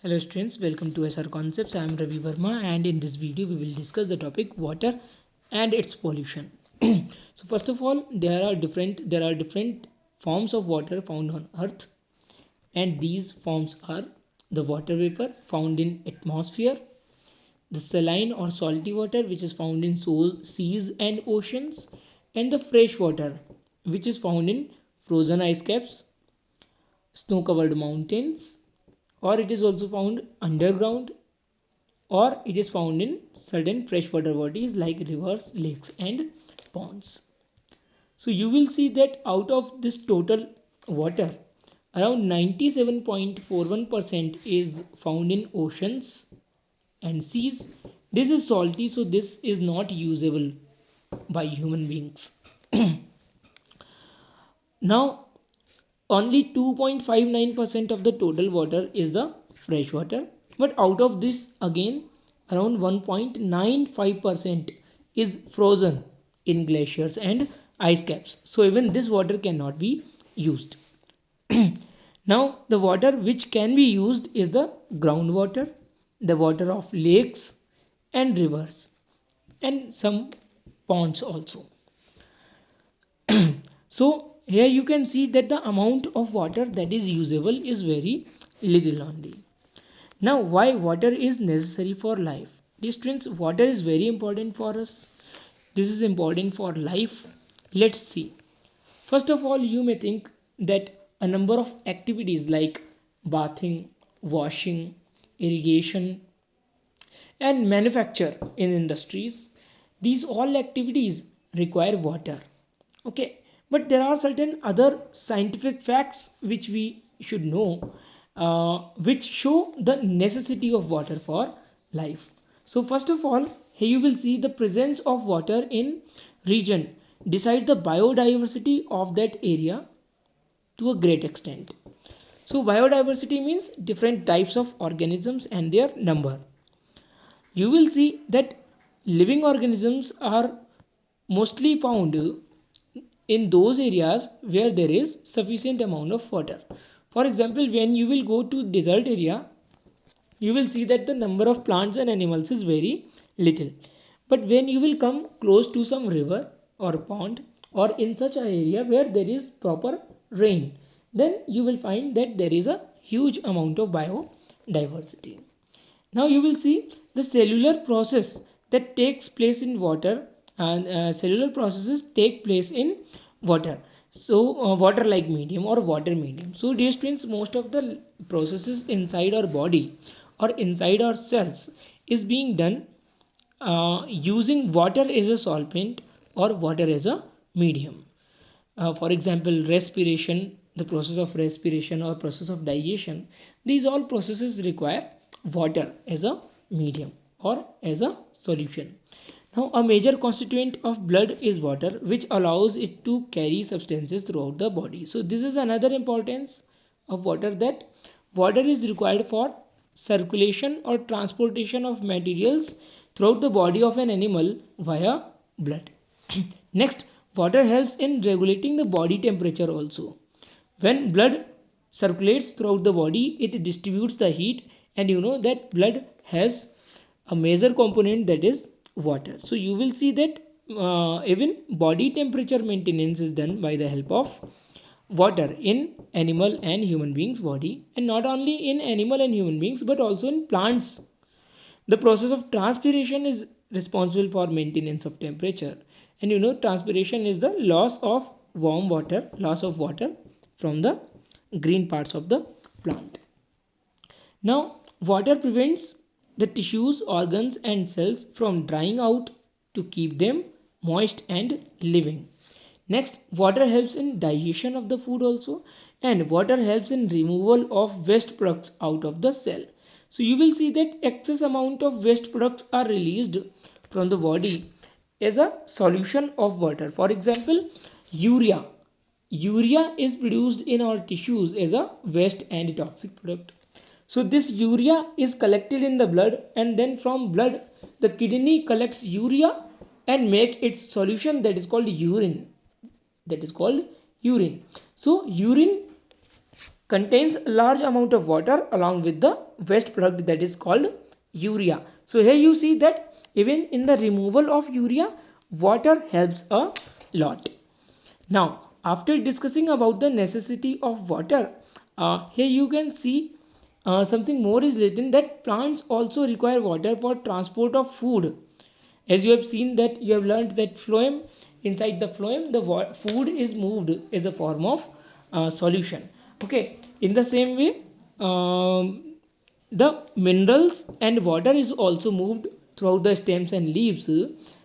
Hello students, welcome to SR Concepts. I am Ravi Verma and in this video we will discuss the topic water and its pollution. So first of all, there are different forms of water found on earth, and these forms are the water vapor found in atmosphere, the saline or salty water which is found in seas and oceans, and the fresh water which is found in frozen ice caps, snow covered mountains, or it is also found underground, or it is found in certain freshwater bodies like rivers, lakes, and ponds. So you will see that out of this total water, around 97.41% is found in oceans and seas. This is salty, so this is not usable by human beings. Now, only 2.59% of the total water is the fresh water, but out of this again around 1.95% is frozen in glaciers and ice caps, so even this water cannot be used. Now the water which can be used is the groundwater, the water of lakes and rivers, and some ponds also. So here you can see that the amount of water that is usable is very little only. Now why water is necessary for life? Dear students, water is very important for us. This is important for life. Let's see. First of all, you may think that a number of activities like bathing, washing, irrigation, and manufacture in industries, these all activities require water. Okay, but there are certain other scientific facts which we should know, which show the necessity of water for life. So first of all, here you will see the presence of water in region decide the biodiversity of that area to a great extent. So biodiversity means different types of organisms and their number. You will see that living organisms are mostly found in those areas where there is sufficient amount of water. For example, when you will go to desert area, you will see that the number of plants and animals is very little. But when you will come close to some river or pond, or in such an area where there is proper rain, then you will find that there is a huge amount of biodiversity. Now you will see the cellular process that takes place in water, and cellular processes take place in water. So water like medium or water medium. So dear students, most of the processes inside our body or inside our cells is being done using water as a solvent or water as a medium. For example, respiration, the process of respiration or process of digestion, these all processes require water as a medium or as a solution. Now a major constituent of blood is water, which allows it to carry substances throughout the body. So this is another importance of water, that water is required for circulation or transportation of materials throughout the body of an animal via blood. Next, water helps in regulating the body temperature also. When blood circulates throughout the body, it distributes the heat, and you know that blood has a major component, that is water. So you will see that even body temperature maintenance is done by the help of water in animal and human beings body, and not only in animal and human beings but also in plants. The process of transpiration is responsible for maintenance of temperature, and you know transpiration is the loss of warm water, loss of water from the green parts of the plant. Now water prevents the tissues, organs and cells from drying out to keep them moist and living. Next, water helps in digestion of the food also, and water helps in removal of waste products out of the cell. So you will see that excess amount of waste products are released from the body as a solution of water. For example, urea. Urea is produced in our tissues as a waste and toxic product. So this urea is collected in the blood, and then from blood the kidney collects urea and make its solution, that is called urine. So urine contains a large amount of water along with the waste product that is called urea. So here you see that even in the removal of urea, water helps a lot. Now, after discussing about the necessity of water, here you can see something more is written, that plants also require water for transport of food. As you have seen, that you have learned that phloem, inside the phloem the food is moved as a form of solution. Okay, in the same way, the minerals and water is also moved throughout the stems and leaves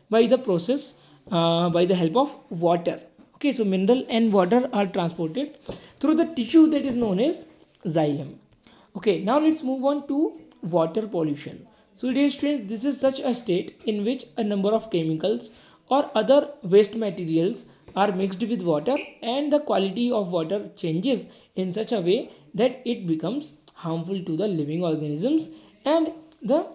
by the process, by the help of water. Okay, so mineral and water are transported through the tissue that is known as xylem. Okay, now let's move on to water pollution. So dear students, this is such a state in which a number of chemicals or other waste materials are mixed with water, and the quality of water changes in such a way that it becomes harmful to the living organisms and the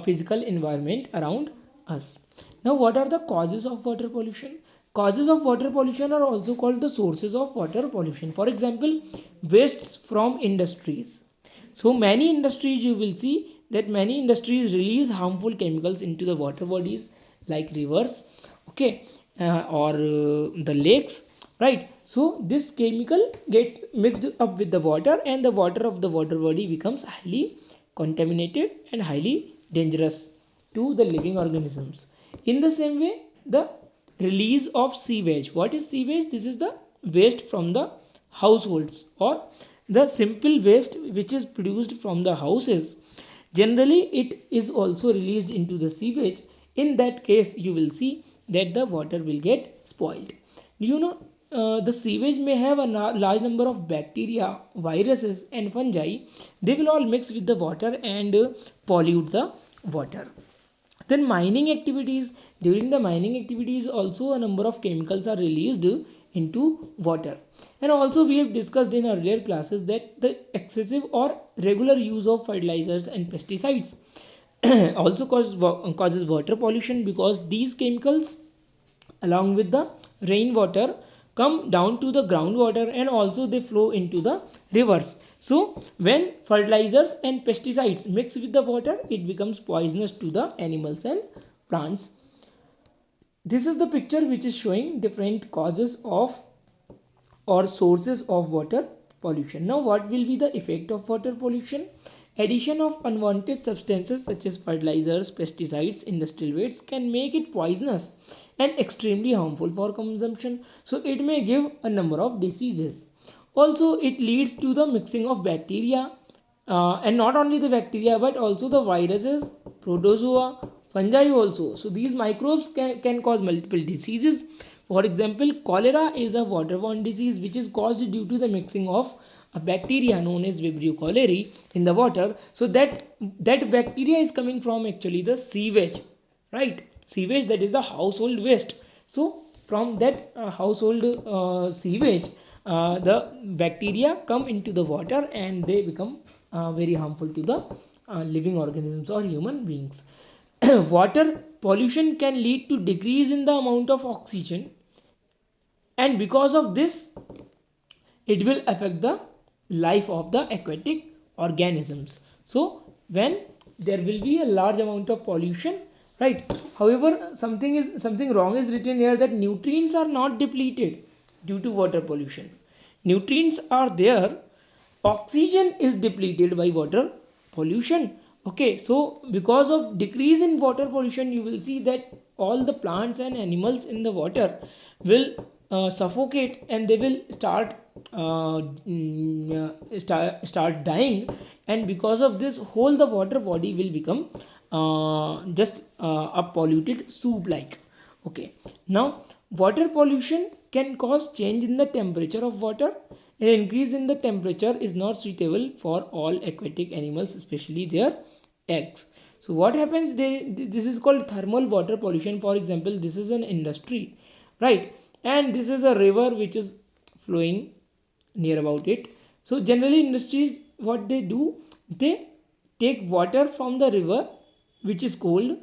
physical environment around us. Now, what are the causes of water pollution? Causes of water pollution are also called the sources of water pollution. For example, wastes from industries. So many industries, you will see that many industries release harmful chemicals into the water bodies like rivers, okay, or the lakes, right? So this chemical gets mixed up with the water, and the water of the water body becomes highly contaminated and highly dangerous to the living organisms. In the same way, the release of sewage. What is sewage? This is the waste from the households, or the simple waste which is produced from the houses. Generally it is also released into the sewage. In that case, you will see that the water will get spoiled. You know, the sewage may have a large number of bacteria, viruses and fungi. They will all mix with the water and pollute the water. Then mining activities. During the mining activities also a number of chemicals are released into water. And also we have discussed in earlier classes that the excessive or regular use of fertilizers and pesticides also causes water pollution, because these chemicals along with the rainwater come down to the groundwater, and also they flow into the rivers. So when fertilizers and pesticides mix with the water, it becomes poisonous to the animals and plants. This is the picture which is showing different causes of or sources of water pollution. Now, what will be the effect of water pollution? Addition of unwanted substances such as fertilizers, pesticides, industrial wastes can make it poisonous and extremely harmful for consumption. So it may give a number of diseases. Also, it leads to the mixing of bacteria, and not only the bacteria but also the viruses, protozoa, fungi also. So these microbes can cause multiple diseases. For example, cholera is a waterborne disease which is caused due to the mixing of a bacteria known as Vibrio cholerae in the water. So that bacteria is coming from actually the sewage, right? Sewage, that is the household waste. So from that household sewage, the bacteria come into the water and they become very harmful to the living organisms or human beings. Water pollution can lead to decrease in the amount of oxygen, and because of this it will affect the life of the aquatic organisms. So when there will be a large amount of pollution, right? However, something wrong is written here, that nutrients are not depleted due to water pollution. Nutrients are there, oxygen is depleted by water pollution. Okay, so because of decrease in water pollution, you will see that all the plants and animals in the water will suffocate, and they will start dying, and because of this, whole the water body will become just a polluted soup like. Okay, now water pollution can cause change in the temperature of water. An increase in the temperature is not suitable for all aquatic animals, especially their eggs. So what happens, this is called thermal water pollution. For example, this is an industry, right? And this is a river which is flowing near about it. So generally industries, what they do, they take water from the river which is cold,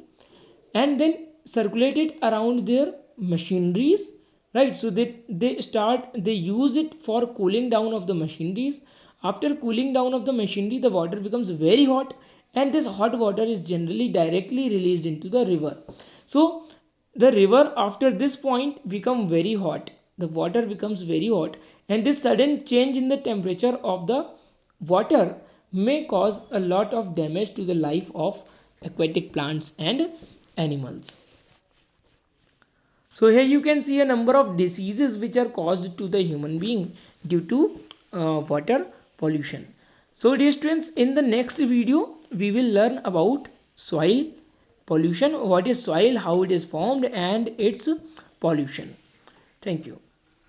and then circulate it around their machineries, right? So they use it for cooling down of the machineries. After cooling down of the machinery, the water becomes very hot, and this hot water is generally directly released into the river. So the river after this point become very hot. The water becomes very hot, and this sudden change in the temperature of the water may cause a lot of damage to the life of aquatic plants and animals. So here you can see a number of diseases which are caused to the human being due to water pollution. So dear students, in the next video we will learn about soil pollution, what is soil, how it is formed, and its pollution. Thank you.